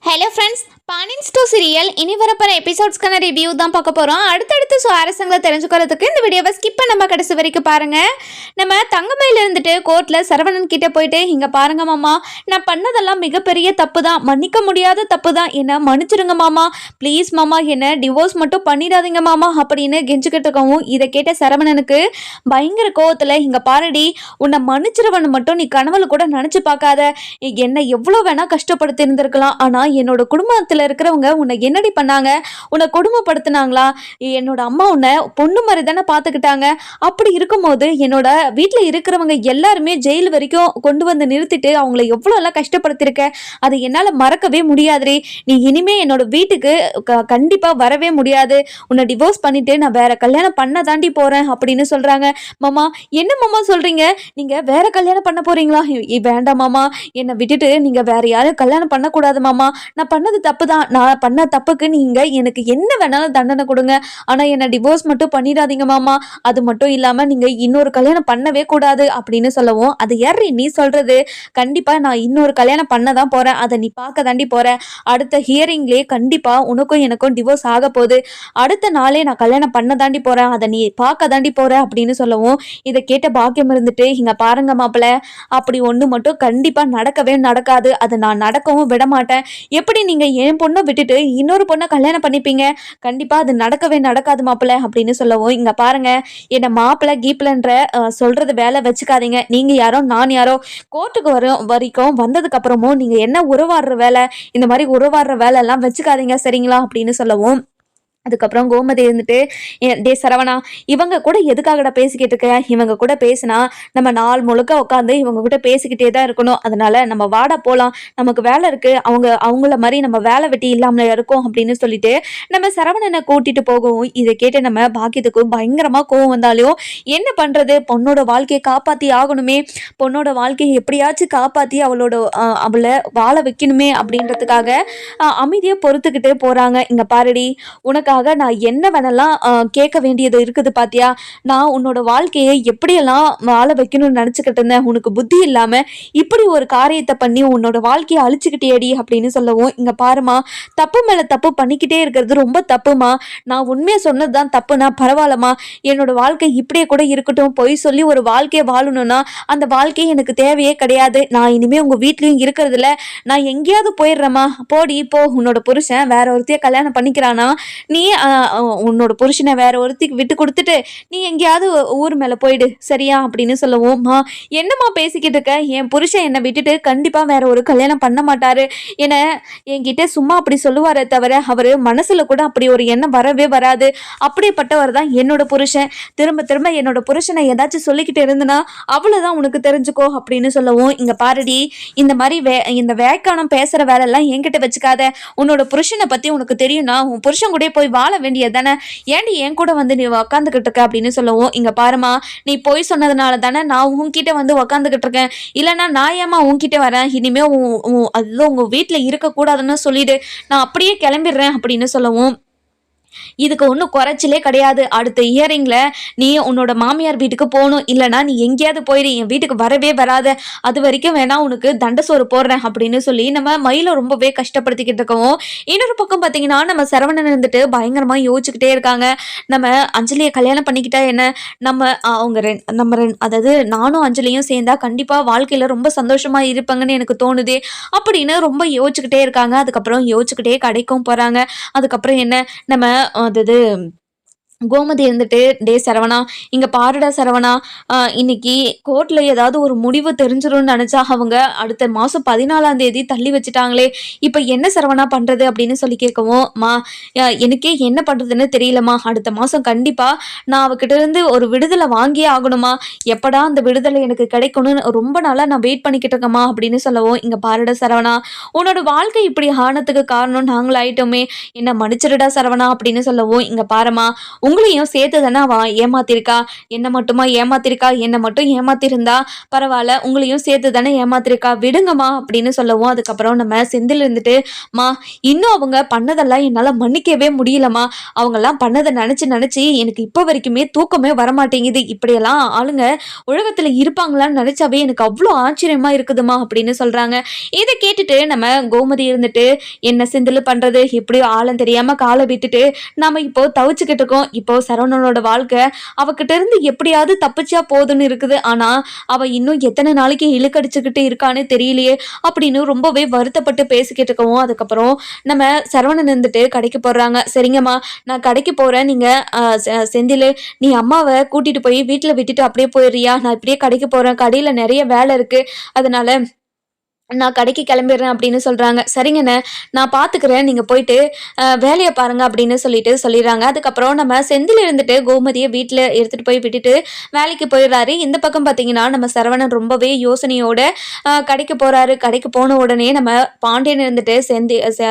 Hello friends, பானின் ஸ்டோ serial இனி வரப்போற எபிசோட்ஸ்க்கான review தான் பார்க்க போகிறோம். அடுத்தடுத்து சுவாரஸ்யங்களை தெரிஞ்சுக்கிறதுக்கு இந்த வீடியோவை ஸ்கிப் பண்ணாம கடைசி வரைக்கும் பாருங்க. நம்ம தங்கமயில இருந்துட்டு கோர்ட்ல சரவணன் கிட்ட போயிட்டு, இங்க பாருங்க மாமா, நான் பண்ணதெல்லாம் மிகப்பெரிய தப்பு தான், மன்னிக்க முடியாத தப்பு தான், என்ன மன்னிச்சிருங்க மாமா, ப்ளீஸ் மாமா, என்ன டிவோர்ஸ் மட்டும் பண்ணிடாதீங்க மாமா அப்படின்னு கெஞ்சிக்கிட்டு இருக்கவும், இதை கேட்ட சரவணனுக்கு பயங்கர கோவத்துல, இங்க பாருடி, உன்னை மன்னிச்சிருவன் மட்டும் நீ கனவுல கூட நினைச்சு பார்க்காத, என்ன எவ்வளோ வேணா கஷ்டப்படுத்தி இருந்திருக்கலாம், ஆனா என்னோட குடும்பத்தில் இருக்கிறவங்க உன்னை என்னடி பண்ணாங்க, உன்னை கொடுமைப்படுத்தினாங்களா, என்னோட அம்மா உன்னை பொண்ணு மாதிரி தானே பார்த்துக்கிட்டாங்க, அப்படி இருக்கும்போது என்னோட வீட்டில் இருக்கிறவங்க எல்லாருமே ஜெயில் வரைக்கும் கொண்டு வந்து நிறுத்திட்டு அவங்கள எவ்வளோ எல்லாம் கஷ்டப்படுத்திருக்க, அதை என்னால் மறக்கவே முடியாதுரி, நீ இனிமே என்னோட வீட்டுக்கு கண்டிப்பாக வரவே முடியாது, உன்னை டிவோர்ஸ் பண்ணிட்டு நான் வேற கல்யாணம் பண்ண தாண்டி போகிறேன் அப்படின்னு சொல்கிறாங்க. மாமா, என்ன மாமா சொல்கிறீங்க, நீங்கள் வேற கல்யாணம் பண்ண போகிறீங்களா, வேண்டாம் மாமா, என்னை விட்டுட்டு நீங்கள் வேற யாரும் கல்யாணம் பண்ணக்கூடாது மாமா, நான் பண்ணது தப்பு தான், நான் பண்ண தப்புக்கு நீங்க எனக்கு என்ன வேணாலும் தண்டனை கொடுங்க, ஆனா என்ன டிவோர்ஸ் மட்டும் பண்ணிடாதீங்க மாமா, அது மட்டும் இல்லாம நீங்க இன்னொரு கல்யாணம் பண்ணவே கூடாது அப்படின்னு சொல்லவும், அது யாரு நீ சொல்றது, கண்டிப்பா நான் இன்னொரு கல்யாணம் பண்ண தான் போறேன், அதை நீ பார்க்க தாண்டி போறேன், அடுத்த ஹியரிங்லேயே கண்டிப்பா உனக்கும் எனக்கும் டிவோர்ஸ் ஆக போகுது, அடுத்த நாளே நான் கல்யாணம் பண்ண தாண்டி போறேன், அதை நீ பார்க்க தாண்டி போற அப்படின்னு சொல்லவும், இதை கேட்ட பாக்கியம் இருந்துட்டு, இங்க பாருங்க மாப்பிள்ள, அப்படி ஒண்ணு மட்டும் கண்டிப்பா நடக்கவே நடக்காது, அதை நான் நடக்கவும் விட மாட்டேன், எப்படி நீங்க என் பொண்ணை விட்டுட்டு இன்னொரு பொண்ணை கல்யாணம் பண்ணிப்பீங்க, கண்டிப்பா அது நடக்கவே நடக்காது மாப்பிள்ள அப்படின்னு சொல்லவும், இங்க பாருங்க, என்ன மாப்பிள்ள கீப்பிளன்ற சொல்றது வேலை வச்சுக்காதீங்க, நீங்க யாரோ நான் யாரோ, கோர்ட்டுக்கு வரைக்கும் வந்ததுக்கு அப்புறமும் நீங்க என்ன உறவாடுற வேலை, இந்த மாதிரி உறவாடுற வேலை எல்லாம் வச்சுக்காதீங்க சரிங்களா அப்படின்னு சொல்லவும், அதுக்கப்புறம் கோமதி இருந்துட்டு, டே சரவணா, இவங்க கூட எதுக்காகடா பேசிக்கிட்டு இருக்க, இவங்க கூட பேசினா நம்ம நாள் முழுக்க உட்காந்து இவங்க கூட பேசிக்கிட்டே தான் இருக்கணும், அதனால நம்ம வாடா போகலாம், நமக்கு வேலை இருக்கு, அவங்கள மாதிரி நம்ம வேலை வெட்டி இல்லாமல் இருக்கோம் அப்படின்னு சொல்லிட்டு நம்ம சரவணனை கூட்டிட்டு போகவும், இதை கேட்டு நம்ம பாக்கியத்துக்கு பயங்கரமா கோவம் வந்தாலும் என்ன பண்றது, பொண்ணோட வாழ்க்கையை காப்பாத்தி ஆகணுமே, பொண்ணோட வாழ்க்கையை எப்படியாச்சும் காப்பாத்தி அவளை வாழ வைக்கணுமே அப்படின்றதுக்காக அமைதியை பொறுத்துக்கிட்டு போறாங்க. இங்க பாருடி, உனக்கு நான் என்ன வேணாலாம் கேட்க வேண்டியது இருக்குது பாத்தியா, நான் உன்னோட வாழ்க்கையை எப்படியெல்லாம் வாழ வைக்கணும்னு நினைச்சுக்கிட்டு இருந்தேன், உனக்கு புத்தி இல்லாம இப்படி ஒரு காரியத்தை பண்ணி உன்னோட வாழ்க்கையை அழிச்சுக்கிட்டேடி அப்படின்னு சொல்லவும், இங்க பாருமா, தப்பு மேல தப்பு பண்ணிக்கிட்டே இருக்கிறது ரொம்ப தப்புமா, நான் உண்மையை சொன்னதுதான் தப்புனா பரவாயில்லமா, என்னோட வாழ்க்கை இப்படியே கூட இருக்கட்டும், பொய் சொல்லி ஒரு வாழ்க்கையை வாழணும்னா அந்த வாழ்க்கை எனக்கு தேவையே கிடையாது, நான் இனிமே உங்க வீட்லயும் இருக்கிறதுல நான் எங்கேயாவது போயிடுறேம்மா, போடி போ, உன்னோட புருஷன் வேற ஒருத்தைய கல்யாணம் பண்ணிக்கிறானா, நீ உன்னோட புருஷனை வேற ஒருத்திக்கு விட்டு கொடுத்துட்டு நீ எங்கேயாவது ஊர் மேல போயிடு சரியா அப்படின்னு சொல்லவும், மா என்னம்மா பேசிக்கிட்டு இருக்க, என் புருஷன் என்னை விட்டுட்டு கண்டிப்பா வேற ஒரு கல்யாணம் பண்ண மாட்டாரு, என என்கிட்ட சும்மா அப்படி சொல்லுவாரே தவிர அவரு மனசுல கூட அப்படி ஒரு எண்ணம் வரவே வராது, அப்படிப்பட்டவர் தான் என்னோட புருஷன், திரும்ப திரும்ப என்னோட புருஷனை ஏதாச்சும் சொல்லிக்கிட்டு இருந்தனா அவ்வளவுதான் உனக்கு தெரிஞ்சுக்கோ அப்படின்னு சொல்லவும், இங்க பாருடி, இந்த மாதிரி இந்த வேக்கானம் பேசுற வேலை எல்லாம் என்கிட்ட வச்சுக்காத, உன்னோட புருஷனை பத்தி உனக்கு தெரியும்னா உன் புருஷன் கூட போய் வாழ வேண்டியது தானே, ஏன்டி என் கூட வந்து நீ உக்காந்துக்கிட்டு இருக்க அப்படின்னு சொல்லவும், இங்க பாருமா, நீ போய் சொன்னதுனால தானே நான் உன்கிட்ட வந்து உக்காந்துக்கிட்டு இருக்கேன், இல்லைன்னா நான் ஏமா உன்கிட்ட வரேன், இனிமே அதுதான் உங்க வீட்டுல இருக்க கூடாதுன்னு சொல்லிடு, நான் அப்படியே கிளம்பிடுறேன் அப்படின்னு சொல்லவும், இதுக்கு ஒன்றும் குறைச்சலே கிடையாது, அடுத்த இயரிங்ல நீ உன்னோட மாமியார் வீட்டுக்கு போகணும், இல்லைனா நீ எங்கேயாவது போயிடு, என் வீட்டுக்கு வரவே வராத, அது வரைக்கும் வேணா உனக்கு தண்ட சோறு போடுறேன் அப்படின்னு சொல்லி நம்ம மயில ரொம்பவே கஷ்டப்படுத்திக்கிட்டு இருக்கவும், இன்னொரு பக்கம் பார்த்தீங்கன்னா நம்ம சரவணன் இருந்துட்டு பயங்கரமா யோசிச்சுக்கிட்டே இருக்காங்க, நம்ம அஞ்சலியை கல்யாணம் பண்ணிக்கிட்டா என்ன, அதாவது நானும் அஞ்சலியும் சேர்ந்தா கண்டிப்பா வாழ்க்கையில ரொம்ப சந்தோஷமா இருப்பாங்கன்னு எனக்கு தோணுது அப்படின்னு ரொம்ப யோசிச்சுக்கிட்டே இருக்காங்க. அதுக்கப்புறம் யோசிச்சுக்கிட்டே கடைக்கும் போறாங்க. அதுக்கப்புறம் என்ன, நம்ம அது கோமதி இருந்துட்டு, டே சரவணா, இங்க பாருடா சரவணா, இன்னைக்கு கோர்ட்ல ஏதாவது ஒரு முடிவு தெரிஞ்சிரும்னு நினைச்சா அவங்க அடுத்த மாசம் 14ஆம் தேதி தள்ளி வச்சுட்டாங்களே, இப்ப என்ன சரவணா பண்றது அப்படின்னு சொல்லி கேட்கவும், மா எனக்கே என்ன பண்றதுன்னு தெரியலமா, அடுத்த மாசம் கண்டிப்பா நான் அவகிட்ட இருந்து ஒரு விடுதலை வாங்கியே ஆகணுமா, எப்படா அந்த விடுதலை எனக்கு கிடைக்கணும்னு ரொம்ப நாளா நான் வெயிட் பண்ணிக்கிட்டு இருக்கேம்மா அப்படின்னு சொல்லவும், இங்க பாருடா சரவணா, உன்னோட வாழ்க்கை இப்படி ஆனதுக்கு காரணம் நாங்கள் ஆயிட்டோமே, என்ன மன்னிச்சிருடா சரவணா அப்படின்னு சொல்லவும், இங்க பாருமா, உங்களையும் சேர்த்து தானே அவ ஏமாத்திருக்கா. என்ன மட்டுமா ஏமாத்திருக்கா? என்ன மட்டும் ஏமாத்திருந்தா பரவாயில்ல, உங்களையும் சேர்த்து தானே ஏமாத்திருக்கா, விடுங்கம்மா அப்படின்னு சொல்லவும், அதுக்கப்புறம் நம்ம செந்தில் இருந்துட்டு, மா இன்னும் அவங்க பண்ணதெல்லாம் என்னால மன்னிக்கவே முடியலம்மா. அவங்கெல்லாம் பண்ணதை நினைச்சு நினைச்சு எனக்கு இப்ப வரைக்குமே தூக்கமே வரமாட்டேங்குது. இப்படியெல்லாம் ஆளுங்க உலகத்துல இருப்பாங்களான்னு நினைச்சாவே எனக்கு அவ்வளோ ஆச்சரியமா இருக்குதுமா அப்படின்னு சொல்றாங்க. இதை கேட்டுட்டு நம்ம கோமதி இருந்துட்டு, என்ன செந்தில் பண்றது, எப்படியோ ஆழம் தெரியாம காலை விட்டுட்டு நாம இப்போ தவிச்சுக்கிட்டு இருக்கோம். இப்போ சரவணனோட வாழ்க்கை அவகிட்ட இருந்து எப்படியாவது தப்பிச்சா போதுன்னு இருக்குது. ஆனா அவ இன்னும் எத்தனை நாளைக்கு இழுக்கடிச்சுக்கிட்டு இருக்கான்னு தெரியலையே அப்படின்னு ரொம்பவே வருத்தப்பட்டு பேசிக்கிட்டு இருக்கவும், அதுக்கப்புறம் நம்ம சரவணன் இருந்துட்டு கடைக்கு போடுறாங்க. சரிங்கம்மா, நான் கடைக்கு போறேன். நீங்க செந்தில், நீ அம்மாவை கூட்டிட்டு போய் வீட்டுல விட்டுட்டு அப்படியே போயிடுறியா? நான் இப்படியே கடைக்கு போறேன். கடையில நிறைய வேலை இருக்கு, அதனால நான் கடைக்கு கிளம்பிடுறேன் அப்படின்னு சொல்றாங்க. சரிங்கண்ணே, நான் பார்த்துக்கிறேன், நீங்க போயிட்டு வேலையை பாருங்க அப்படின்னு சொல்லிட்டு சொல்லிடுறாங்க. அதுக்கப்புறம் நம்ம செந்தில் இருந்துட்டு கோமதியை வீட்டில் எடுத்துட்டு போய் விட்டுட்டு வேலைக்கு போயிடுறாரு. இந்த பக்கம் பார்த்தீங்கன்னா நம்ம சரவணன் ரொம்பவே யோசனையோட கடைக்கு போறாரு. கடைக்கு போன உடனே நம்ம பாண்டியன் இருந்துட்டு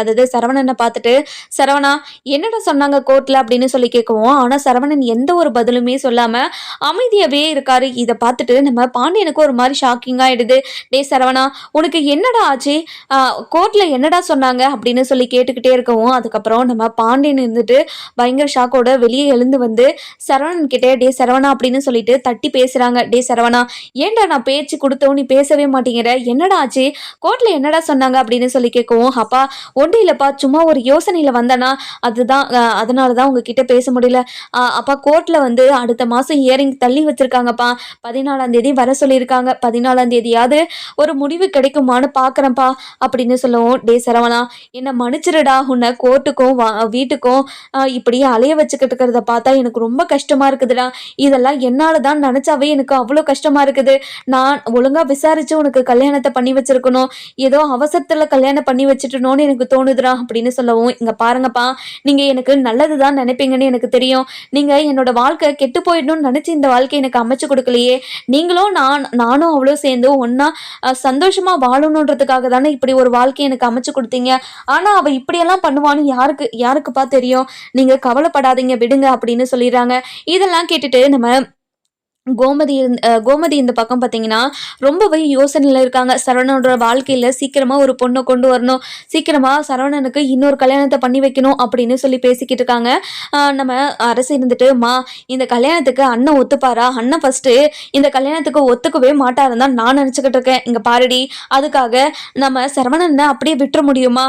அதாவது சரவணனை பார்த்துட்டு, சரவணா என்னடா சொன்னாங்க கோர்ட்ல அப்படின்னு சொல்லி கேட்கவும், ஆனா சரவணன் எந்த ஒரு பதிலுமே சொல்லாம அமைதியாவே இருக்காரு. இதை பார்த்துட்டு நம்ம பாண்டியனுக்கு ஒரு மாதிரி ஷாக்கிங் ஆயிடுது. டே சரவணா, உனக்கு என்னடா ஆச்சு, கோர்ட்ல என்னடா சொன்னாங்க அப்படின்னு சொல்லி கேட்டுக்கிட்டே இருக்கவும், அதுக்கப்புறம் நம்ம பாண்டியன் இருந்துட்டு பயங்கர ஷாக்கோட வெளியே எழுந்து வந்து சரவணன் கிட்டே, டே சரவணா அப்படின்னு சொல்லிட்டு தட்டி பேசுறாங்க. டே சரவணா, ஏன்டா நான் பேச்சு கொடுத்தோம் நீ பேசவே மாட்டேங்கிற, என்னடா ஆச்சு, கோர்ட்ல என்னடா சொன்னாங்க அப்படின்னு சொல்லி கேட்கவும், அப்பா ஒன்றும் இல்லப்பா, சும்மா ஒரு யோசனையில வந்தனா, அதுதான் அதனாலதான் உங்ககிட்ட பேச முடியல. அப்பா கோர்ட்ல வந்து அடுத்த மாசம் ஹியரிங் தள்ளி வச்சிருக்காங்கப்பா, 14ஆம் தேதி வர சொல்லியிருக்காங்க. 14ஆம் தேதியாவது ஒரு முடிவு கிடைக்குமான்னு பாக்குறேன்ப்பா அப்படின்னு சொல்லவும், டே சரவணா என்ன மன்னிச்சிருடா, உன்னை கோர்ட்டுக்கும் வீட்டுக்கும் இப்படியே அலைய வச்சுக்கிட்டு இருக்கிறத பார்த்தா எனக்கு ரொம்ப கஷ்டமா இருக்குதுடா. இதெல்லாம் என்னாலதான் நினைச்சாவே எனக்கு அவ்வளோ கஷ்டமா இருக்குது. நான் ஒழுங்கா விசாரிச்சு உனக்கு கல்யாணத்தை பண்ணி வச்சிருக்கணும், ஏதோ அவசரத்துல கல்யாணம் பண்ணி வச்சுட்டணும்னு எனக்கு தோணுதுடா அப்படின்னு சொல்லவும், இங்க பாருங்கப்பா, நீங்க எனக்கு நல்லதுதான் நினைப்பீங்கன்னு எனக்கு தெரியும். நீங்க என்னோட வாழ்க்கை கெட்டு போயிடணும்னு நினைச்சு இந்த வாழ்க்கை எனக்கு அமைச்சு கொடுக்கலையே. நீங்களும் நானும் அவ்வளோ சேர்ந்து ஒன்னா சந்தோஷமா வாழணுன்றதுக்காக தானே இப்படி ஒரு வாழ்க்கையை எனக்கு அமைச்சு கொடுத்தீங்க. ஆனா அவ இப்படியெல்லாம் பண்ணுவான்னு யாருக்குப்பா தெரியும். நீங்க கவலைப்படாதீங்க, விடுங்க அப்படின்னு சொல்லிடுறாங்க. இதெல்லாம் கேட்டுட்டு நம்ம கோமதி இந்த பக்கம் பார்த்தீங்கன்னா ரொம்பவே யோசனையில் இருக்காங்க. சரவணனோட வாழ்க்கையில் சீக்கிரமாக ஒரு பொண்ணை கொண்டு வரணும், சீக்கிரமாக சரவணனுக்கு இன்னொரு கல்யாணத்தை பண்ணி வைக்கணும் அப்படின்னு சொல்லி பேசிக்கிட்டு இருக்காங்க. நம்ம அரசு இருந்துட்டு, இந்த கல்யாணத்துக்கு அண்ணன் ஒத்துப்பாரா, அண்ணன் ஃபஸ்ட்டு இந்த கல்யாணத்துக்கு ஒத்துக்கவே மாட்டாருன்னு தான் நான் நினச்சிக்கிட்டு இருக்கேன். இங்கே பாருடி, அதுக்காக நம்ம சரவணனை அப்படியே விட்டுற முடியுமா?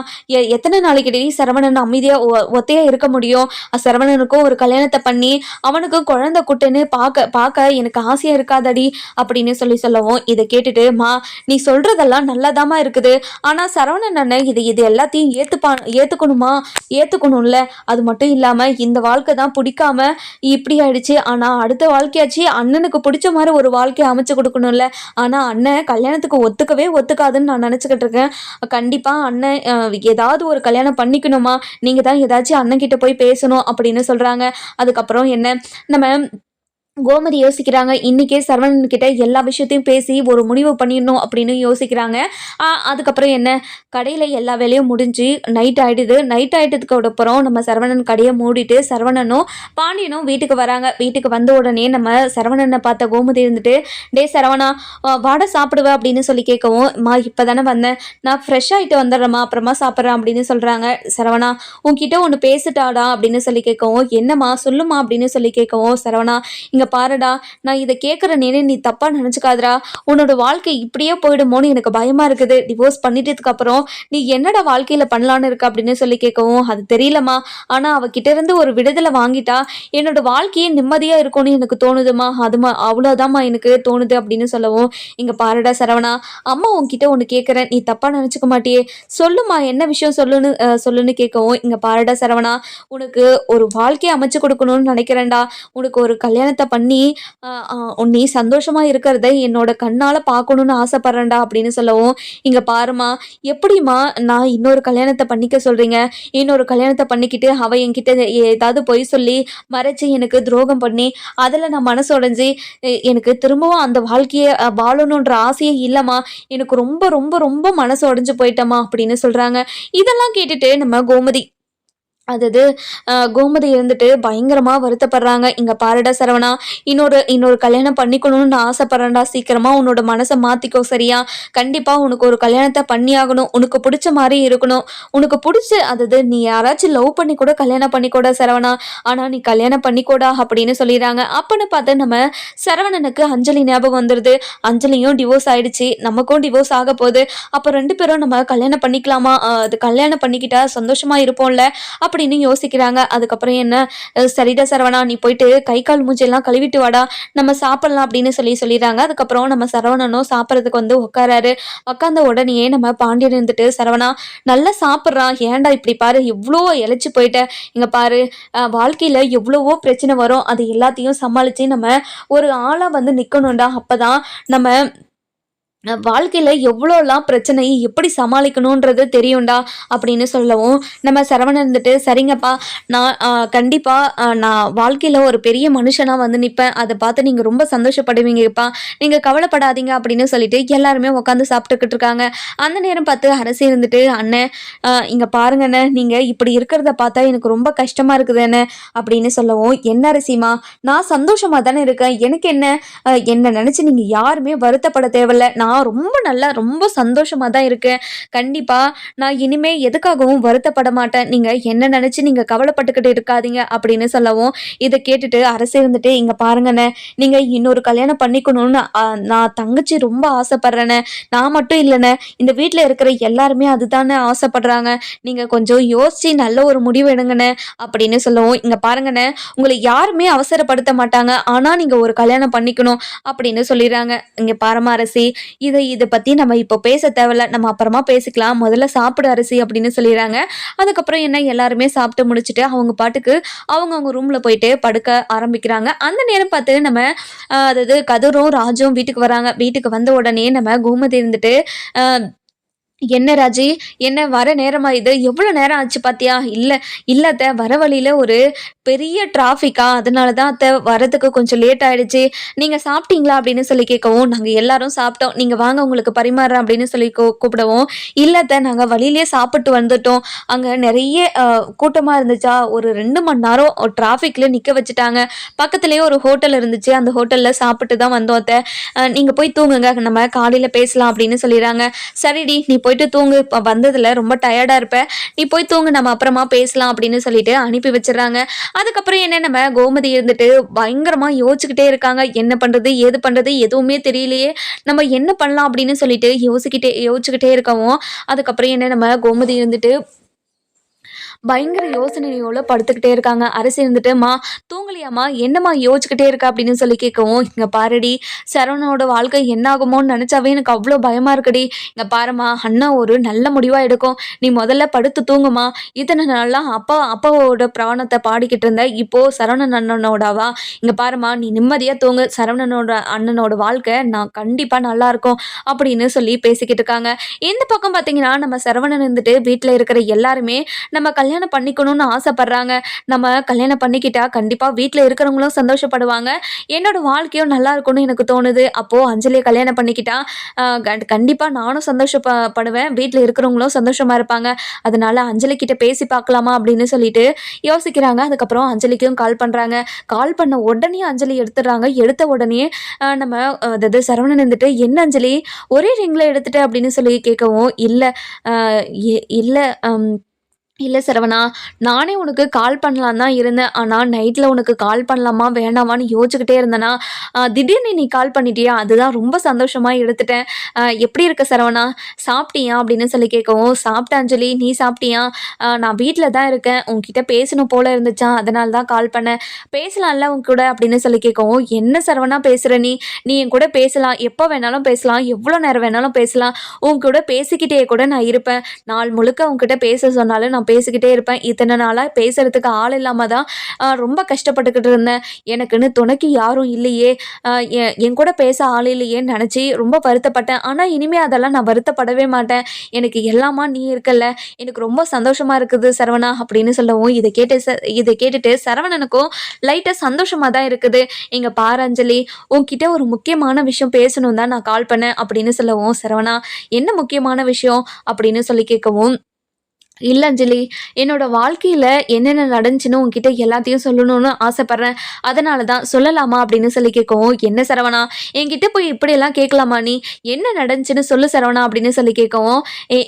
எத்தனை நாளைக்கு சரவணன் அமைதியாக ஒத்தையாக இருக்க முடியும்? சரவணனுக்கும் ஒரு கல்யாணத்தை பண்ணி அவனுக்கும் குழந்தை குட்டுன்னு பார்க்க எனக்கு ஆசையா இருக்காதடி அப்படின்னு சொல்லவும், இதை கேட்டுட்டு, நீ சொல்றதெல்லாம் நல்லதாமா இருக்குது, ஆனா சரவணன் அண்ணன் இது எல்லாத்தையும் ஏத்துக்கணும்ல. அது மட்டும் இல்லாம இந்த வாழ்க்கை தான் பிடிக்காம இப்படி ஆயிடுச்சு, ஆனா அடுத்த வாழ்க்கையாச்சு அண்ணனுக்கு பிடிச்ச மாதிரி ஒரு வாழ்க்கையை அமைச்சு கொடுக்கணும்ல. ஆனா அண்ணன் கல்யாணத்துக்கு ஒத்துக்காதுன்னு நான் நினைச்சுக்கிட்டு இருக்கேன். கண்டிப்பா அண்ணன் ஏதாவது ஒரு கல்யாணம் பண்ணிக்கணுமா, நீங்க தான் ஏதாச்சும் அண்ணன் கிட்ட போய் பேசணும் அப்படின்னு சொல்றாங்க. அதுக்கப்புறம் என்ன, நம்ம கோமதி யோசிக்கிறாங்க, இன்னைக்கே சரவணன் கிட்ட எல்லா விஷயத்தையும் பேசி ஒரு முடிவு பண்ணிடணும் அப்படின்னு யோசிக்கிறாங்க. அதுக்கப்புறம் என்ன, கடையில் எல்லா வேலையும் முடிஞ்சு நைட் ஆகிடுது. நைட் ஆகிட்டதுக்கு அப்புறம் நம்ம சரவணன் கடையை மூடிட்டு சரவணனும் பாண்டியனும் வீட்டுக்கு வராங்க. வீட்டுக்கு வந்த உடனே நம்ம சரவணனை பார்த்த கோமதி இருந்துட்டு, டே சரவணா வாடை சாப்பிடுவேன் அப்படின்னு சொல்லி கேட்கவும், இப்போ தானே வந்தேன், நான் ஃப்ரெஷ் ஆகிட்டு வந்துடுறேம்மா, அப்புறமா சாப்பிட்றேன் அப்படின்னு சொல்கிறாங்க. சரவணா உன்கிட்ட ஒன்று பேசிட்டாடா அப்படின்னு சொல்லி கேட்கவும், என்னம்மா சொல்லுமா அப்படின்னு சொல்லி கேட்கவும், சரவணா இங்கே பாருடா, நான் இதை கேட்குறேனே நீ தப்பா நினச்சிக்காதரா, உன்னோட வாழ்க்கை இப்படியே போயிடுமோன்னு எனக்கு பயமா இருக்குது. டிவோர்ஸ் பண்ணிட்டதுக்கு அப்புறம் நீ என்னடா வாழ்க்கையில பண்ணலான்னு இருக்க அப்படின்னு சொல்லி கேட்கவும், அது தெரியலம்மா, ஆனா அவகிட்ட இருந்து ஒரு விடுதலை வாங்கிட்டா என்னோட வாழ்க்கையே நிம்மதியா இருக்கும்னு எனக்கு தோணுதுமா, அவ்வளோதாம்மா எனக்கு தோணுது அப்படின்னு சொல்லவும், இங்க பாருடா சரவணா, அம்மா உன்கிட்ட ஒன்று கேட்குறேன், நீ தப்பா நினச்சிக்க மாட்டியே, சொல்லுமா என்ன விஷயம் சொல்லுன்னு கேட்கவும், இங்க பாருடா சரவணா, உனக்கு ஒரு வாழ்க்கையை அமைச்சு கொடுக்கணும்னு நினைக்கிறேன்டா, உனக்கு ஒரு கல்யாணத்தை பண்ணி நீ சந்தோஷமா இருக்கிறத என்னோட கண்ணால பார்க்கணும்னு ஆசைப்படுறேன்டா அப்படின்னு சொல்லவும், இங்க பாருமா, எப்படிமா நான் இன்னொரு கல்யாணத்தை பண்ணிக்க சொல்றீங்க, இன்னொரு கல்யாணத்தை பண்ணிக்கிட்டு அவ என்கிட்ட ஏதாவது பொய் சொல்லி மறைச்சு எனக்கு துரோகம் பண்ணி அதில் நான் மனசு உடைஞ்சு எனக்கு திரும்பவும் அந்த வாழ்க்கையை வாழணுன்ற ஆசையே இல்லைம்மா, எனக்கு ரொம்ப ரொம்ப ரொம்ப மனசு உடைஞ்சு போயிட்டம்மா அப்படின்னு சொல்றாங்க. இதெல்லாம் கேட்டுட்டு நம்ம கோமதி அதாவது கோமதி இருந்துட்டு பயங்கரமா வருத்தப்படுறாங்க. "இங்க பாருடா சரவணா, இன்னொரு இன்னொரு கல்யாணம் பண்ணிக்கணும்னு நான் ஆசைப்படுறேன்டா. சீக்கிரமா உன்னோட மனச மாத்திக்கோ சரியா? கண்டிப்பா உனக்கு ஒரு கல்யாணத்த பண்ணியாகணும். உனக்கு புடிச்ச மாரி இருக்கணும். உனக்கு புடிச்ச அதாவது நீ யாராச்சும் லவ் பண்ணி கூட கல்யாணம் பண்ணிக்கோடா சரவணா. ஆனா நீ கல்யாணம் பண்ணிக்கோடா" அப்படின்னு சொல்லிர்றாங்க. அப்பன்னு பார்த்து நம்ம சரவணனுக்கு அஞ்சலி ஞாபகம் வந்துருது. அஞ்சலியும் டிவோர்ஸ் ஆயிடுச்சு. நமக்கும் டிவோர்ஸ் ஆகப்போது. அப்ப 2 பேரும் நம்ம கல்யாணம் பண்ணிக்கலாமா? அது கல்யாணம் பண்ணிக்கிட்டா சந்தோஷமா இருப்போம்ல அப்படின்னு யோசிக்கிறாங்க. அதுக்கப்புறம் என்ன, சரிடா சரவணா நீ போயிட்டு கை கால் மூஞ்சியெல்லாம் கழுவிட்டு வாடா, நம்ம சாப்பிடலாம் அப்படின்னு சொல்லிடுறாங்க. அதுக்கப்புறம் நம்ம சரவணனும் சாப்பிட்றதுக்கு வந்து உட்காராரு. உட்காந்த உடனேயே நம்ம பாண்டியன் இருந்துட்டு, "சரவணா நல்லா சாப்பிட்றான், ஏன்டா இப்படி பாரு எவ்வளோ இளைச்சு போயிட்ட, இங்க பாரு வாழ்க்கையில எவ்வளவோ பிரச்சனை வரும், அது எல்லாத்தையும் சமாளிச்சு நம்ம ஒரு ஆளா வந்து நிக்கணும்டா, அப்பதான் நம்ம வாழ்க்கையில எவ்வளோலாம் பிரச்சனை எப்படி சமாளிக்கணுன்றது தெரியும்டா" அப்படின்னு சொல்லவும், நம்ம சரவணன் இருந்துட்டு, "சரிங்கப்பா, நான் கண்டிப்பா நான் வாழ்க்கையில ஒரு பெரிய மனுஷனா வந்து நிப்பேன். அத பார்த்து நீங்க ரொம்ப சந்தோஷப்படுவீங்கப்பா. நீங்க கவலைப்படாதீங்க" அப்படின்னு சொல்லிட்டு எல்லாருமே உட்காந்து சாப்பிட்டுக்கிட்டு இருக்காங்க. அந்த நேரம் பார்த்து அரசி இருந்துட்டு, "அண்ணே, இங்க பாருங்க அண்ணே, நீங்க இப்படி இருக்கிறத பார்த்தா எனக்கு ரொம்ப கஷ்டமா இருக்குது அண்ணே" அப்படின்னு சொல்லவும், "என்ன அரசிம்மா, நான் சந்தோஷமா தானே இருக்கேன். எனக்கு என்ன, என்ன நினைச்சு நீங்க யாருமே வருத்தப்பட தேவையில்ல. நான் ரொம்ப நல்லா ரொம்ப சந்தோஷமா தான் இருக்கேன். கண்டிப்பா நான் இனிமே எதுக்காகவும் வருத்தப்பட மாட்டேன். நீங்க என்ன நினைச்சு நீங்க கவலைப்பட்டுக்கிட்டு இருக்காதீங்க" அப்படின்னு சொல்லவும், இத கேட்டுட்டு அரசே இருந்துட்டு, "இங்க பாருங்கண்ணே, நீங்க இன்னொரு கல்யாணம் பண்ணிக்கணும்னு நான் தங்கச்சி ரொம்ப ஆசைப்படுறேண்ணே. நான் மட்டும் இல்லண்ணே, இந்த வீட்ல இருக்கிற எல்லாருமே அதுதானே ஆசைப்படுறாங்க. நீங்க கொஞ்சம் யோசிச்சு நல்ல ஒரு முடிவு எடுங்கண்ணே" அப்படின்னு சொல்லவும், "இங்க பாருங்கண்ணே, உங்களை யாருமே அவசரப்படுத்த மாட்டாங்க. ஆனா நீங்க ஒரு கல்யாணம் பண்ணிக்கணும்" அப்படின்னு சொல்லிடுறாங்க. "இங்க பாரும்மா அரசி, இத பத்தி நம்ம இப்போ பேச தேவையில்ல. நம்ம அப்புறமா பேசிக்கலாம். முதல்ல சாப்பிடு அரசி" அப்படின்னு சொல்லிடுறாங்க. அதுக்கப்புறம் என்ன, எல்லாருமே சாப்பிட்டு முடிச்சுட்டு அவங்க பாட்டுக்கு அவங்கவங்க ரூம்ல போயிட்டு படுக்க ஆரம்பிக்கிறாங்க. அந்த நேரம் பார்த்து நம்ம அதாவது கதிரும் ராஜும் வீட்டுக்கு வராங்க. வீட்டுக்கு வந்த உடனே நம்ம கோமதி இருந்துட்டு, அ "என்ன ராஜி, என்ன வர நேரமாயுது? எவ்வளோ நேரம் ஆச்சு பாத்தியா?" இல்ல அத்த, வர வழியில ஒரு பெரிய டிராஃபிக்கா, அதனால தான் அத்த வரதுக்கு கொஞ்சம் லேட் ஆயிடுச்சு. நீங்க சாப்பிட்டீங்களா?" அப்படின்னு சொல்லி கேட்கவும், "நாங்க எல்லாரும் சாப்பிட்டோம். நீங்க வாங்க உங்களுக்கு பரிமாறுறேன்" அப்படின்னு சொல்லி கூப்பிடவும், "இல்ல அத்த, நாங்க வழியிலேயே சாப்பிட்டு வந்துட்டோம். அங்க நெறைய கூட்டமா இருந்துச்சா, ஒரு 2 மணி நேரம் டிராஃபிக்ல நிக்க வச்சுட்டாங்க. பக்கத்திலேயே ஒரு ஹோட்டல் இருந்துச்சு. அந்த ஹோட்டல்ல சாப்பிட்டு தான் வந்தோம் அத்த. நீங்க போய் தூங்குங்க. நம்ம காலையில பேசலாம்" அப்படின்னு சொல்லிடுறாங்க. "சரிடி, நீ போயிட்டு தூங்கு. இப்ப வந்ததுல ரொம்ப டயர்டா இருப்ப. நீ போய் தூங்கு. நம்ம அப்புறமா பேசலாம்" அப்படின்னு சொல்லிட்டு அனுப்பி வச்சுடுறாங்க. அதுக்கப்புறம் என்ன, நம்ம கோமதி இருந்துட்டு பயங்கரமா யோசிச்சுக்கிட்டே இருக்காங்க. என்ன பண்றது? ஏது பண்றது? எதுவுமே தெரியலையே. நம்ம என்ன பண்ணலாம் அப்படின்னு சொல்லிட்டு யோசிச்சுக்கிட்டே இருக்கவும், அதுக்கப்புறம் என்ன, நம்ம கோமதி இருந்துட்டு பயங்கர யோசனையோட படுத்துக்கிட்டே இருக்காங்க. அரசி இருந்துட்டு, "மா தூங்கலையாம்மா? என்னம்மா யோசிச்சுக்கிட்டே இருக்க?" அப்படின்னு சொல்லி கேட்கவும், "இங்க பாருடி, சரவணனோட வாழ்க்கை என்ன ஆகுமோன்னு நெனச்சாவே எனக்கு அவ்ளோ பயமா இருக்குடி. இங்க பாரும்மா, அண்ணா ஒரு நல்ல முடிவா எடுக்கும். நீ முதல்ல படுத்து தூங்கும்மா. இத்தன நாளா அப்பாவோட பிராணத்த பாடிக்கிட்டு இருந்த. இப்போ சரவணன் அண்ணனோடவா? இங்க பாரும்மா, நீ நிம்மதியா தூங்கு. சரவணனோட அண்ணனோட வாழ்க்கை நான் கண்டிப்பா நல்லாருக்கும்" அப்படின்னு சொல்லி பேசிக்கிட்டு இருக்காங்க. இந்த பக்கம் பார்த்தீங்கன்னா, நம்ம சரவணன் இருந்துட்டு வீட்ல இருக்கிற எல்லாருமே நம்ம கல்யாணம் பண்ணிக்கணும்னு ஆசைப்படுறாங்க. நம்ம கல்யாணம் பண்ணிக்கிட்டா கண்டிப்பா வீட்ல இருக்கிறவங்களும் சந்தோஷப்படுவாங்க. என்னோட வாழ்க்கையும் நல்லா இருக்கும்னு எனக்கு தோணுது. அப்போ அஞ்சலிய கல்யாணம் பண்ணிக்கிட்டா கண்டிப்பா நானும் படுவேன். வீட்ல இருக்கிறவங்களும் சந்தோஷமா இருப்பாங்க. அதனால அஞ்சலி கிட்ட பேசி பார்க்கலாமா அப்படின்னு சொல்லிட்டு யோசிக்கிறாங்க. அதுக்கப்புறம் அஞ்சலிக்கும் கால் பண்றாங்க. கால் பண்ண உடனே அஞ்சலி எடுத்துடுறாங்க. எடுத்த உடனே நம்ம அதாவது சரவணன் இருந்துட்டு, "என்ன அஞ்சலி, ஒரே ரிங்ல எடுத்துட்ட?" அப்படின்னு சொல்லி கேட்கவும், "இல்ல அ இல்ல அம் இல்ல சரவணா, நானே உனக்கு கால் பண்ணலான்னு தான் இருந்தேன். ஆனா நைட்ல உனக்கு கால் பண்ணலாமா, வேணாமான்னு யோசிச்சுக்கிட்டே இருந்தேனா, திடீர்னு நீ கால் பண்ணிட்டியா, அதுதான் ரொம்ப சந்தோஷமா எடுத்துட்டேன். எப்படி இருக்க சரவணா? சாப்பிட்டியா?" அப்படின்னு சொல்லி கேட்கவும், "சாப்பிட்டேன் அஞ்சலி. நீ சாப்பிட்டியா?" நான் வீட்ல தான் இருக்கேன். உன்கிட்ட பேசணும் போல இருந்துச்சா, அதனால தான் கால் பண்ணேன். பேசலாம்ல உன் கூட?" அப்படின்னு சொல்லி கேட்கவும், "என்ன சரவணா பேசுற நீ? நீ என் கூட பேசலாம். எப்போ வேணாலும் பேசலாம். எவ்வளோ நேரம் வேணாலும் பேசலாம். உன் கூட பேசிக்கிட்டே கூட நான் இருப்பேன். நாள் முழுக்க உன்கிட்ட பேச சொன்னாலும் நான் பேசிக்கிட்டே இருப்பேன். இத்தனை நாளா பேசுறதுக்கு ஆள் இல்லாம தான் ரொம்ப கஷ்டப்பட்டுக்கிட்டு இருந்தேன். எனக்குன்னு துணைக்கு யாரும் இல்லையே, என் கூட பேச ஆள் இல்லையேன்னு நினச்சி ரொம்ப வருத்தப்பட்டேன். ஆனா இனிமே அதெல்லாம் நான் வருத்தப்படவே மாட்டேன். எனக்கு எல்லாமா நீ இருக்கல்ல, எனக்கு ரொம்ப சந்தோஷமா இருக்குது சரவணா" அப்படின்னு சொல்லவும், இதை கேட்டுட்டு சரவணனுக்கும் லைட்டா சந்தோஷமா தான் இருக்குது. "இங்க பாரு அஞ்சலி, உன்கிட்ட ஒரு முக்கியமான விஷயம் பேசணும் தான் நான் கால் பண்ணேன்" அப்படின்னு சொல்லவும், "சரவணா, என்ன முக்கியமான விஷயம்?" அப்படின்னு சொல்லி கேட்கவும், இல்ல அஞ்சலி. என்னோட வாழ்க்கையில என்னென்ன நடந்துச்சுன்னு உன்கிட்ட எல்லாத்தையும் சொல்லணும்னு ஆசைப்படுறேன். அதனால தான் சொல்லலாமா அப்படின்னு சொல்லி கேட்கவும், "என்ன சரவணா, என்கிட்ட போய் இப்படியெல்லாம் கேட்கலாமா நீ? என்ன நடந்துச்சுன்னு சொல்லு சரவணா" அப்படின்னு சொல்லி கேட்கவும்,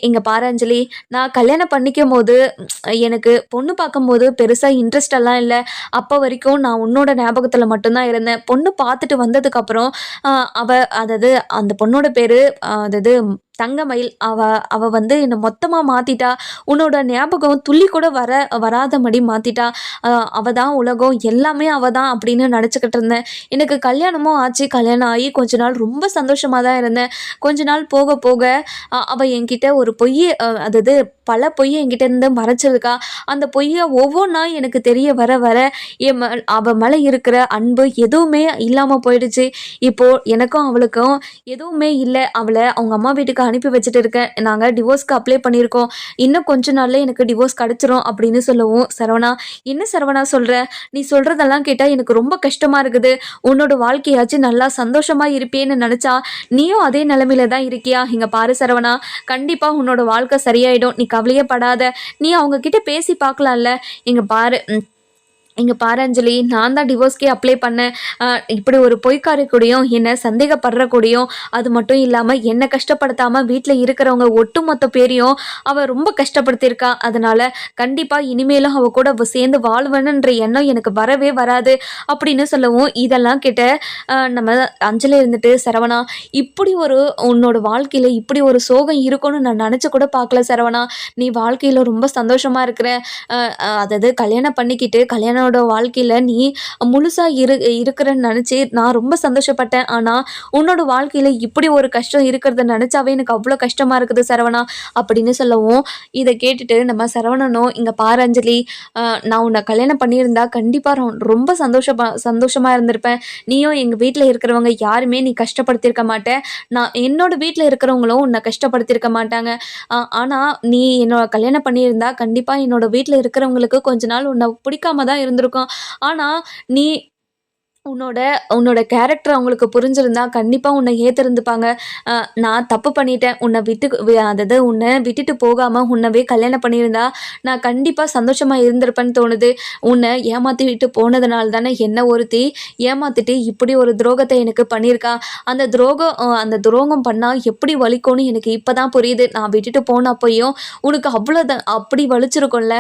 இங்க பாரு அஞ்சலி, நான் கல்யாணம் பண்ணிக்கும்போது எனக்கு பொண்ணு பார்க்கும்போது பெருசா இன்ட்ரெஸ்ட் எல்லாம் இல்ல. அப்ப வரைக்கும் நான் உன்னோட ஞாபகத்துல மட்டும் தான் இருந்தேன். பொண்ணு பார்த்துட்டு வந்ததுக்கப்புறம் அ அவ அதாவது அந்த பொண்ணோட பேரு அதாவது தங்கமயில். அவ அவ வந்து என்ன மொத்தமா மாத்திட்டா. உன்னோட ஞாபகம் துள்ளி கூட வராதபடி மாத்திட்டா. அ அவ தான் உலகம், எல்லாமே அவ தான் அப்படின்னு நெனச்சுக்கிட்டு இருந்தேன். எனக்கு கல்யாணமும் ஆச்சு. கல்யாணம் ஆகி கொஞ்ச நாள் ரொம்ப சந்தோஷமா தான் இருந்தேன். கொஞ்ச நாள் போக போக அவ என்கிட்ட ஒரு பொய் அதாவது பல பொய்ய என்கிட்ட இருந்து மறைச்சிருக்கா. அந்த பொய்ய ஒவ்வொன்னா எனக்கு தெரிய வர வர அவ மேல இருக்கிற அன்பு எதுவுமே இல்லாம போயிடுச்சு. இப்போ எனக்கும் அவளுக்கும் எதுவுமே இல்ல. அவள அவங்க அம்மா வீட்டுக்கு அனுப்பி வச்சுட்டு இருக்கேன். நாங்க டிவோர்ஸ்க்கு அப்ளை பண்ணியிருக்கோம். இன்னும் கொஞ்ச நாள்ல எனக்கு டிவோர்ஸ் கிடைச்சிரும் அப்படின்னு சொல்லவும், "சரவணா, என்ன சரவணா சொல்ற? நீ சொல்றதெல்லாம் கேட்டா எனக்கு ரொம்ப கஷ்டமா இருக்குது. உன்னோட வாழ்க்கையாச்சும் நல்லா சந்தோஷமா இருப்பேன்னு நெனச்சா, நீயும் அதே நிலைமையில தான் இருக்கியா? இங்க பாரு சரவணா, கண்டிப்பா உன்னோட வாழ்க்கை சரியாயிடும். நீ கவலையே படாத. நீ அவங்க கிட்ட பேசி பார்க்கலாம்ல. இங்க பாரு அஞ்சலி, நான் தான் டிவோர்ஸ்க்கே அப்ளை பண்ணேன். இப்படி ஒரு பொய்க்காரி கூடயும், என்ன சந்தேகப்படுற கூடயும், அது மட்டும் இல்லாம என்ன கஷ்டப்படுத்தாம வீட்ல இருக்கிறவங்க ஒட்டுமொத்த பேரையும் அவ ரொம்ப கஷ்டப்படுத்தியிருக்கா. அதனால கண்டிப்பா இனிமேலும் அவ கூட சேர்ந்து வாழ்வேணுன்ற எண்ணம் எனக்கு வரவே வராது அப்படின்னு சொல்லவும், இதெல்லாம் கேட்ட நம்ம அஞ்சலி இருந்துட்டு, "சரவணா, இப்படி ஒரு உன்னோட வாழ்க்கையில இப்படி ஒரு சோகம் இருக்கும்னு நான் நெனச்சு கூட பார்க்கல சரவணா. நீ வாழ்க்கையில ரொம்ப சந்தோஷமா இருக்கிற. அதாவது கல்யாணம் பண்ணிக்கிட்டு கல்யாணோட வாழ்க்கையில நீ முழுசா இருக்கிறன்னு நினைச்சு நான் ரொம்ப சந்தோஷப்பட்டேன். ஆனா உன்னோட வாழ்க்கையில இப்படி ஒரு கஷ்டம் இருக்கிறத நினைச்சாவே எனக்கு அவ்வளோ கஷ்டமா இருக்குது சரவணா" அப்படின்னு சொல்லவும், இதை கேட்டுட்டு நம்ம சரவணனும், "இங்க பாரு அஞ்சலி, நான் உன்னை கல்யாணம் பண்ணியிருந்தா கண்டிப்பா ரொம்ப சந்தோஷமா இருந்திருப்பேன். நீயும் எங்க வீட்ல இருக்கிறவங்க யாருமே நீ கஷ்டப்படுத்தியிருக்க மாட்ட. நான் என்னோட வீட்ல இருக்கிறவங்களும் உன்னை கஷ்டப்படுத்தியிருக்க மாட்டாங்க. ஆனா நீ என்னோட கல்யாணம் பண்ணியிருந்தா கண்டிப்பா என்னோட வீட்ல இருக்கிறவங்களுக்கு கொஞ்ச நாள் உன்னை பிடிக்காம தான் இருந்திருக்கும். ஆனா நீ உன்னோட உன்னோட கேரக்டர் அவங்களுக்கு புரிஞ்சிருந்தா கண்டிப்பா உன்னை ஏத்திருந்துப்பாங்க. அ நான் தப்பு பண்ணிட்டேன். அதாவது உன்னை விட்டுட்டு போகாம உன்னவே கல்யாணம் பண்ணியிருந்தா, நான் கண்டிப்பா சந்தோஷமா இருந்திருப்பேன்னு தோணுது. உன்னை ஏமாத்தி விட்டு போனதுனால தானே என்ன ஒருத்தி ஏமாத்திட்டு இப்படி ஒரு துரோகத்தை எனக்கு பண்ணியிருக்கா. அந்த துரோகம் பண்ணா எப்படி வலிக்கும்னு எனக்கு இப்பதான் புரியுது. நான் விட்டுட்டு போனப்பயும் உனக்கு அப்படி வலிச்சிருக்கும்ல.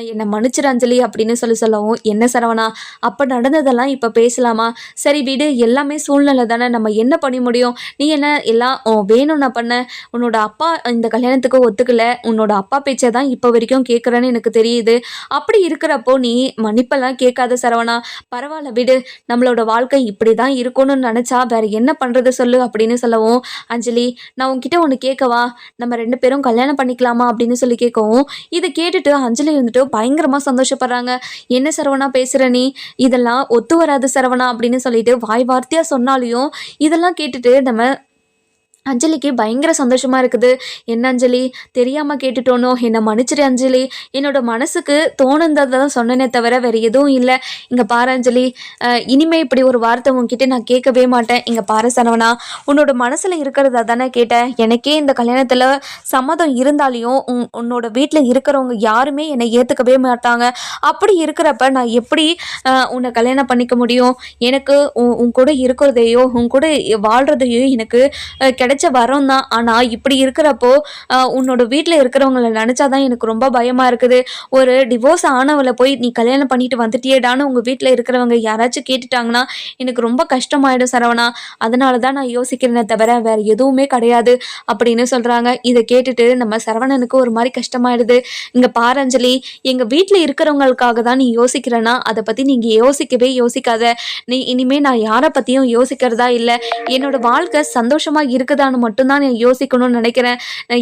என்னை மன்னிச்சிரு அஞ்சலி அப்படின்னு சொல்லவும், "என்ன சரவணா, அப்ப நடந்ததெல்லாம் இப்ப பேசலாமா? சரி விடு, எல்லாமே சூழ்நிலை தானே, நம்ம என்ன பண்ண முடியும்? நீ என்ன எல்லாம் வேணும்னா பண்ண? உன்னோட அப்பா இந்த கல்யாணத்துக்கு ஒத்துக்கல. உன்னோட அப்பா பேச்சை தான் இப்போ வரைக்கும் கேட்குறேன்னு எனக்கு தெரியுது. அப்படி இருக்கிறப்போ நீ மன்னிப்பெல்லாம் கேட்காத சரவணா. பரவாயில்ல விடு, நம்மளோட வாழ்க்கை இப்படி தான் இருக்கணும்னு நினச்சா வேற என்ன பண்ணுறது சொல்லு" அப்படின்னு சொல்லவும், "அஞ்சலி, நான் உன்கிட்ட ஒன்று கேட்கவா? நம்ம 2 பேரும் கல்யாணம் பண்ணிக்கலாமா?" அப்படின்னு சொல்லி கேட்கவும், இதை கேட்டுட்டு அஞ்சலி வந்துட்டு பயங்கரமாக சந்தோஷப்படுறாங்க. "என்ன சரவணா பேசுகிற நீ? இதெல்லாம் ஒத்து வராது சரவணா" அப்படின்னு சொல்லிட்டு வாய் வார்த்தையா சொன்னாலையும், இதெல்லாம் கேட்டுட்டு நம்ம அஞ்சலிக்கு பயங்கர சந்தோஷமா இருக்குது. "என்ன அஞ்சலி, தெரியாம கேட்டுட்டோனோ, என்ன மன்னிச்சிடு அஞ்சலி. என்னோட மனசுக்கு தோணுனத தான் சொன்னேனே தவிர வேற எதுவும் இல்ல. இங்க பாரு அஞ்சலி, இனிமே இப்படி ஒரு வார்த்தை உன்கிட்ட நான் கேட்கவே மாட்டேன். இங்க பாரு சரவணா, உன்னோட மனசுல இருக்கிறத தானே கேட்டேன். எனக்கே இந்த கல்யாணத்துல சம்மதம் இருந்தாலையும் உன்னோட வீட்ல இருக்கிறவங்க யாருமே என்னை ஏத்துக்கவே மாட்டாங்க. அப்படி இருக்கிறப்ப நான் எப்படி உன்னை கல்யாணம் பண்ணிக்க முடியும்? எனக்கு உன் கூட இருக்கிறதையோ உன் கூட வாழ்றதையோ எனக்கு கிடைச்ச வரம் தான். ஆனா இப்படி இருக்கிறப்போ உன்னோட வீட்ல இருக்கிறவங்கள நினைச்சாதான் எனக்கு ரொம்ப பயமா இருக்குது. ஒரு டிவோர்ஸ் ஆனவளை போய் நீ கல்யாணம் பண்ணிட்டு வந்துட்டியேடான்னு உங்க வீட்ல இருக்கிறவங்க யாராச்சும் கேட்டுட்டாங்கன்னா எனக்கு ரொம்ப கஷ்டமாயிடும் சரவணா. அதனால தான் நான் யோசிக்கிறேனே தவிர வேற எதுவுமே கிடையாது" அப்படின்னு சொல்றாங்க. இதை கேட்டுட்டு நம்ம சரவணனுக்கு ஒரு மாதிரி கஷ்டமாயிடுது. "இங்க பாரு அஞ்சலி, எங்க வீட்ல இருக்கிறவங்களுக்காக தான் நீ யோசிக்கிறேன்னா அதை பத்தி நீங்க யோசிக்கவே யோசிக்காத. இனிமே நான் யாரை பத்தியும் யோசிக்கிறதா இல்ல. என்னோட வாழ்க்கை சந்தோஷமா இருக்குதான்னு மட்டும்தான் நான் யோசிக்கணும்னு நினைக்கிறேன்.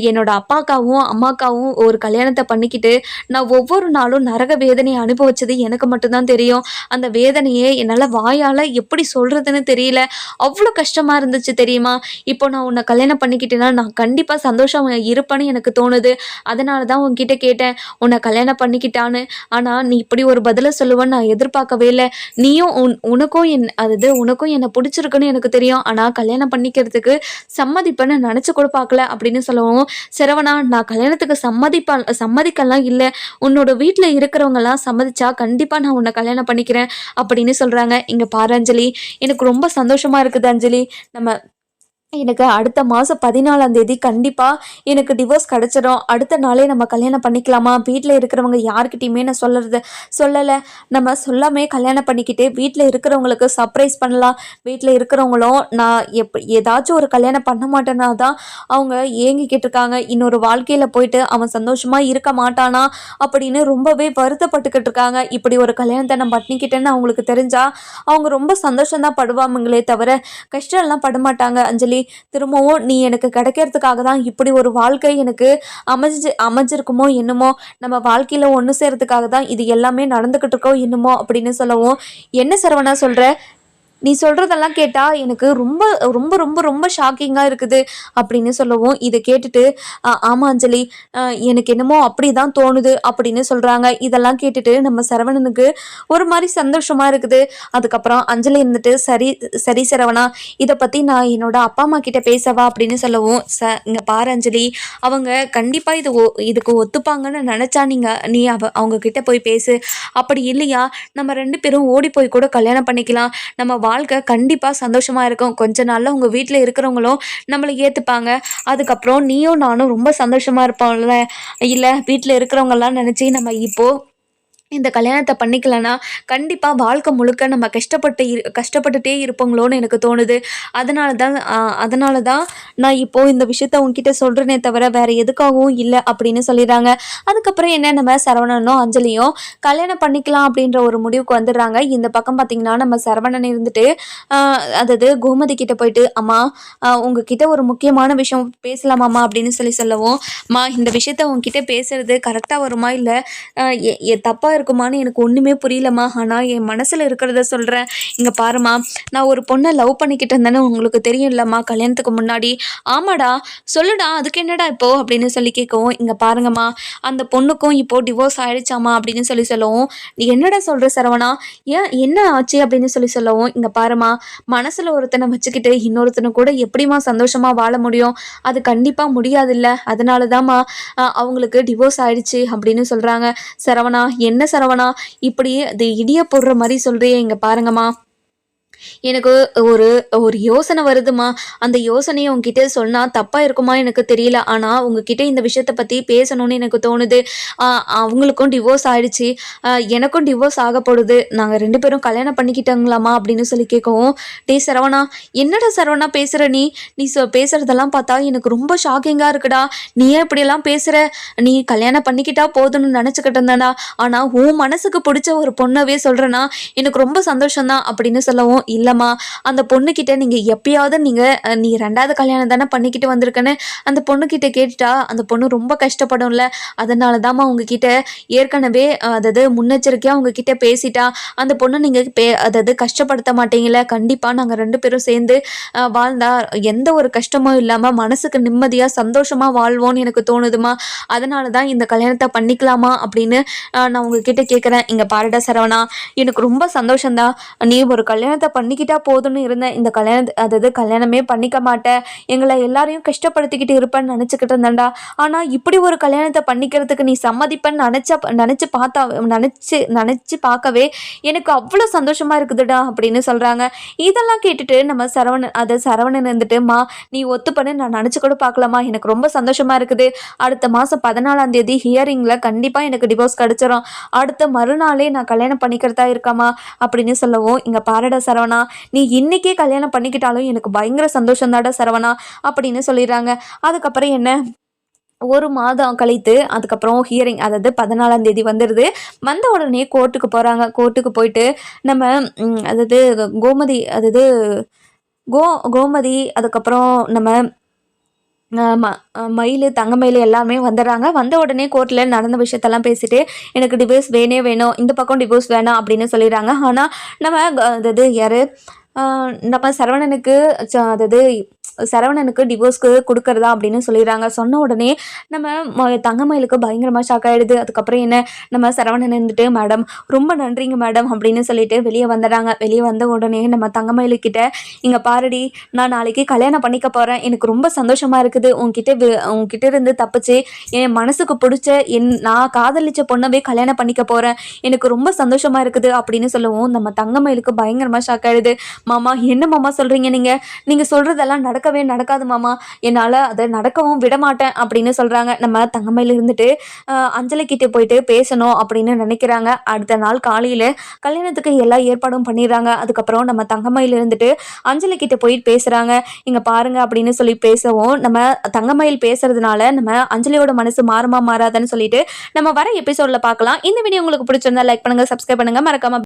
என்னோட அப்பாக்காவும் அம்மாக்காவும் ஒரு கல்யாணத்தை பண்ணிக்கிட்டு நான் ஒவ்வொரு நாளும் நரக வேதனையை அனுபவிச்சது எனக்கு மட்டும்தான் தெரியும். அந்த வேதனையை என்னால் வாயால் எப்படி சொல்றதுன்னு தெரியல. அவ்வளோ கஷ்டமா இருந்துச்சு தெரியுமா? இப்போ நான் உன்னை கல்யாணம் பண்ணிக்கிட்டேன்னா நான் கண்டிப்பாக சந்தோஷம் இருப்பேன்னு எனக்கு தோணுது. அதனால தான் உன்கிட்ட கேட்டேன், உன்னை கல்யாணம் பண்ணிக்கிட்டான்னு. ஆனால் நீ இப்படி ஒரு பதிலை சொல்லுவேன்னு நான் எதிர்பார்க்கவே இல்லை. நீயும் உனக்கும் உனக்கும் என்னை பிடிச்சிருக்குன்னு எனக்கு தெரியும். ஆனால் கல்யாணம் பண்ணிக்கிறதுக்கு சம்மதிப்பேன்னு நினச்சி கூட பார்க்கல அப்படின்னு சொல்லவும், சரவணா நான் கல்யாணத்துக்கு சம்மதிக்கலாம் இல்லை, உன்னோட வீட்டில் இருக்கிறவங்கலாம் சம்மதிச்சா கண்டிப்பாக நான் உன்னை கல்யாணம் பண்ணிக்கிறேன் அப்படின்னு சொல்கிறாங்க. இங்கே பாரு அஞ்சலி, எனக்கு ரொம்ப சந்தோஷமாக இருக்குது அஞ்சலி. எனக்கு அடுத்த மாதம் 14ஆம் தேதி கண்டிப்பாக எனக்கு டிவோர்ஸ் கிடச்சிடும். அடுத்த நாளே நம்ம கல்யாணம் பண்ணிக்கலாமா? வீட்டில் இருக்கிறவங்க யார்கிட்டையுமே நான் சொல்லலை. நம்ம சொல்லாமே கல்யாணம் பண்ணிக்கிட்டு வீட்டில் இருக்கிறவங்களுக்கு சர்ப்ரைஸ் பண்ணலாம். வீட்டில் இருக்கிறவங்களும் நான் ஏதாச்சும் ஒரு கல்யாணம் பண்ண மாட்டேன்னா தான் அவங்க ஏங்கிக்கிட்டு இருக்காங்க. இன்னொரு வாழ்க்கையில் போயிட்டு அவன் சந்தோஷமாக இருக்க மாட்டானா அப்படின்னு ரொம்பவே வருத்தப்பட்டுக்கிட்டு இருக்காங்க. இப்படி ஒரு கல்யாணத்தை நான் பண்ணிக்கிட்டேன்னு அவங்களுக்கு தெரிஞ்சா அவங்க ரொம்ப சந்தோஷம்தான் படுவாங்களே தவிர கஷ்டம்லாம் படமாட்டாங்க அஞ்சலி. திரும்பவும் நீ எனக்கு கிடைக்கிறதுக்காக தான் இப்படி ஒரு வாழ்க்கை எனக்கு அமைஞ்சிருக்குமோ என்னமோ, நம்ம வாழ்க்கையில ஒன்று சேர்றதுக்காக தான் இது எல்லாமே நடந்துக்கிட்டு இருக்கோ என்னமோ அப்படின்னு சொல்லவும், என்ன சரவணா சொல்ற? நீ சொல்கிறதெல்லாம் கேட்டால் எனக்கு ரொம்ப ரொம்ப ரொம்ப ரொம்ப ஷாக்கிங்காக இருக்குது அப்படின்னு சொல்லவும், இதை கேட்டுட்டு ஆமாம் அஞ்சலி, எனக்கு என்னமோ அப்படி தான் தோணுது அப்படின்னு சொல்கிறாங்க. இதெல்லாம் கேட்டுட்டு நம்ம சரவணனுக்கு ஒரு மாதிரி சந்தோஷமாக இருக்குது. அதுக்கப்புறம் அஞ்சலி இருந்துட்டு சரி சரி சரவணா, இதை பற்றி நான் என்னோட அப்பா அம்மா கிட்ட பேசவா அப்படின்னு சொல்லவும், இங்கே பாரு அஞ்சலி, அவங்க கண்டிப்பாக இதுக்கு ஒத்துப்பாங்கன்னு நினச்சா நீ அவங்க கிட்ட போய் பேசு. அப்படி இல்லையா நம்ம 2 பேரும் ஓடி போய் கூட கல்யாணம் பண்ணிக்கலாம். நம்ம வாழ்க்கை கண்டிப்பாக சந்தோஷமாக இருக்கும். கொஞ்ச நாளில் உங்கள் வீட்டில் இருக்கிறவங்களும் நம்மளை ஏற்றுப்பாங்க. அதுக்கப்புறம் நீயும் நானும் ரொம்ப சந்தோஷமாக இருப்போம்ல. இல்லை வீட்டில் இருக்கிறவங்கெல்லாம் நினச்சி நம்ம இப்போது இந்த கல்யாணத்தை பண்ணிக்கலன்னா கண்டிப்பாக வாழ்க்கை முழுக்க நம்ம கஷ்டப்பட்டுட்டே இருப்போங்களோன்னு எனக்கு தோணுது. அதனால தான் நான் இப்போது இந்த விஷயத்த உங்ககிட்ட சொல்கிறேனே தவிர வேறு எதுக்காகவும் இல்லை அப்படின்னு சொல்லிடுறாங்க. அதுக்கப்புறம் என்ன, நம்ம சரவணனும் அஞ்சலியும் கல்யாணம் பண்ணிக்கலாம் அப்படின்ற ஒரு முடிவுக்கு வந்துடுறாங்க. இந்த பக்கம் பார்த்திங்கன்னா நம்ம சரவணன் இருந்துட்டு அதாவது கோமதி கிட்ட போயிட்டு, அம்மா உங்ககிட்ட ஒரு முக்கியமான விஷயம் பேசலாமாம்மா அப்படின்னு சொல்லவும், இந்த விஷயத்த உங்ககிட்ட பேசுறது கரெக்டாக வருமா இல்லை தப்பாக இருக்குமான்னு எனக்கு ஒன்றுமே புரியலம்மா. ஆனால் என் மனசில் இருக்கிறத சொல்கிறேன். இங்கே பாருமா, நான் ஒரு பொண்ணை லவ் பண்ணிக்கிட்டு இருந்தேன்னு உங்களுக்கு தெரியும் இல்லைம்மா கல்யாணத்துக்கு முன்னாடி. ஆமாடா, சொல்லுடா, அதுக்கு என்னடா இப்போது அப்படின்னு சொல்லி கேட்கவும், இங்கே பாருங்கம்மா, அந்த பொண்ணுக்கும் இப்போது டிவோர்ஸ் ஆகிடுச்சாம்மா அப்படின்னு சொல்லவும், நீ என்னடா சொல்கிற சரவணா, என்ன ஆச்சு அப்படின்னு சொல்லவும், இங்கே பாருமா, மனசில் ஒருத்தனை வச்சுக்கிட்டு இன்னொருத்தனை கூட எப்படிமா சந்தோஷமாக வாழ முடியும்? அது கண்டிப்பாக முடியாதுல்ல. அதனால தான்மா அவங்களுக்கு டிவோர்ஸ் ஆயிடுச்சு அப்படின்னு சொல்கிறாங்க. சரவணா, என்ன சரவணா இப்படி அது இடிய போடுற மாதிரி சொல்றியே? இங்க பாருங்கம்மா, எனக்கு ஒரு ஒரு யோசனை வருதுமா. அந்த யோசனையை உங்ககிட்ட சொன்னால் தப்பாக இருக்குமா எனக்கு தெரியல. ஆனால் உங்ககிட்ட இந்த விஷயத்தை பற்றி பேசணும்னு எனக்கு தோணுது. அவங்களுக்கும் டிவோர்ஸ் ஆயிடுச்சு, எனக்கும் டிவோர்ஸ் ஆகப்படுது. நாங்கள் 2 பேரும் கல்யாணம் பண்ணிக்கிட்டாங்களாமா அப்படின்னு சொல்லி கேட்கவும், டே சரவணா, என்னடா சரவணா பேசுகிற நீ பேசுகிறதெல்லாம் பார்த்தா எனக்கு ரொம்ப ஷாக்கிங்காக இருக்குடா. நீ ஏன் இப்படியெல்லாம் பேசுகிற? நீ கல்யாணம் பண்ணிக்கிட்டா போதும்னு நினச்சிக்கிட்டு இருந்தேடா. ஆனால் உன் மனசுக்கு பிடிச்ச ஒரு பொண்ணவே சொல்கிறேன்னா எனக்கு ரொம்ப சந்தோஷம்தான் அப்படின்னு சொல்லவும், இல்லைம்மா, அந்த பொண்ணுக்கிட்ட நீங்கள் எப்பயாவது நீ 2வது கல்யாணம் தானே பண்ணிக்கிட்டு வந்திருக்கேன்னு அந்த பொண்ணுக்கிட்ட கேட்டுட்டா அந்த பொண்ணு ரொம்ப கஷ்டப்படும்ல. அதனால தாம்மா உங்ககிட்ட ஏற்கனவே அதாவது முன்னெச்சரிக்கையாக உங்ககிட்ட பேசிட்டா. அந்த பொண்ணு நீங்கள் அதாவது கஷ்டப்படுத்த மாட்டீங்களே. கண்டிப்பாக நாங்கள் 2 பேரும் சேர்ந்து வாழ்ந்தா எந்த ஒரு கஷ்டமும் இல்லாமல் மனசுக்கு நிம்மதியாக சந்தோஷமாக வாழ்வோன்னு எனக்கு தோணுதுமா. அதனால தான் இந்த கல்யாணத்தை பண்ணிக்கலாமா அப்படின்னு நான் உங்ககிட்ட கேட்குறேன். இங்கே பாருடா சரவணா, எனக்கு ரொம்ப சந்தோஷம்தான். நீ ஒரு கல்யாணத்தை பண்ணிக்கிட்டா போதும்னு இருந்தேன். இந்த அதாவது கல்யாணமே பண்ணிக்க மாட்டேன், எங்களை எல்லாரையும் கஷ்டப்படுத்திக்கிட்டு இருப்பேன்னு நினச்சிக்கிட்டு இருந்தேன்டா. ஆனால் இப்படி ஒரு கல்யாணத்தை பண்ணிக்கிறதுக்கு நீ சம்மதிப்பேன்னு நினச்சி பார்க்கவே எனக்கு அவ்வளோ சந்தோஷமாக இருக்குதுடா அப்படின்னு சொல்கிறாங்க. இதெல்லாம் கேட்டுட்டு நம்ம சரவணன் இருந்துட்டு, நீ ஒத்துப்பண்ணு, நான் நினச்சி கூட பார்க்கலாமா, எனக்கு ரொம்ப சந்தோஷமாக இருக்குது. அடுத்த மாதம் 14ஆம் தேதி ஹியரிங்கில் கண்டிப்பாக எனக்கு டிவோர்ஸ் கிடச்சிரும். அடுத்த மறுநாளே நான் கல்யாணம் பண்ணிக்கிறதா இருக்காமா அப்படின்னு சொல்லவும், இங்கே பாரடா சரவணா, நீ இன்னைக்கே கல்யாணம் பண்ணிக்கிட்டாலும் எனக்கு பயங்கர சந்தோஷம்தாடா சரவணா அப்படின்னு சொல்லிடுறாங்க. அதுக்கப்புறம் என்ன, 1 மாதம் கழித்து அதுக்கப்புறம் ஹியரிங் அதாவது 14ஆம் தேதி வந்துடுது. வந்த உடனே கோர்ட்டுக்கு போகிறாங்க. கோர்ட்டுக்கு போயிட்டு நம்ம அதாவது கோமதி அதுக்கப்புறம் நம்ம மயில் தங்கமயில் எல்லாமே வந்துடுறாங்க. வந்த உடனே கோர்ட்டில் நடந்த விஷயத்தெல்லாம் பேசிட்டு, எனக்கு டிவோர்ஸ் வேணும், இந்த பக்கம் டிவோர்ஸ் வேணாம் அப்படின்னு சொல்லிடுறாங்க. ஆனால் நம்ம அதாவது யார், நம்ம சரவணனுக்கு அதாவது சரவணனுக்கு டிவோர்ஸ்க்கு கொடுக்கறதா அப்படின்னு சொல்லிடுறாங்க. சொன்ன உடனே நம்ம தங்கமயிலுக்கு பயங்கரமாக ஷாக் ஆகிடுது. அதுக்கப்புறம் என்ன, நம்ம சரவணன் இருந்துட்டு மேடம் ரொம்ப நன்றிங்க மேடம் அப்படின்னு சொல்லிட்டு வெளியே வந்துடுறாங்க. வெளியே வந்த உடனே நம்ம தங்கமயிலுக்கிட்ட, இங்கே பாருடி, நான் நாளைக்கு கல்யாணம் பண்ணிக்க போகிறேன், எனக்கு ரொம்ப சந்தோஷமாக இருக்குது, உங்ககிட்ட இருந்து தப்பிச்சு என் மனசுக்கு பிடிச்ச நான் காதலிச்ச பொண்ணவே கல்யாணம் பண்ணிக்க போகிறேன், எனக்கு ரொம்ப சந்தோஷமாக இருக்குது அப்படின்னு சொல்லவும் நம்ம தங்கமயிலுக்கு பயங்கரமாக ஷாக் ஆகிடுது. மாமா என்ன மாமா சொல்கிறீங்க, நீங்கள் சொல்கிறதெல்லாம் நடக்கவே நடக்காது மாமா, என்னால் அதை நடக்கவும் விட மாட்டேன் அப்படின்னு சொல்கிறாங்க. நம்ம தங்கமயில் இருந்துட்டு அஞ்சலி கிட்டே போயிட்டு பேசணும் அப்படின்னு நினைக்கிறாங்க. அடுத்த நாள் காலையில் கல்யாணத்துக்கு எல்லா ஏற்பாடும் பண்ணிடுறாங்க. அதுக்கப்புறம் நம்ம தங்கமயில் இருந்துட்டு அஞ்சலி கிட்டே போயிட்டு பேசுகிறாங்க. இங்கே பாருங்க அப்படின்னு சொல்லி பேசவும் நம்ம தங்கமயில் பேசுறதுனால நம்ம அஞ்சலியோட மனசு மாறுமா மாறாதுன்னு சொல்லிட்டு நம்ம வர எபிசோடில் பார்க்கலாம். இந்த வீடியோ உங்களுக்கு பிடிச்சிருந்தா லைக் பண்ணுங்கள், சப்ஸ்கிரைப் பண்ணுங்கள், மறக்காம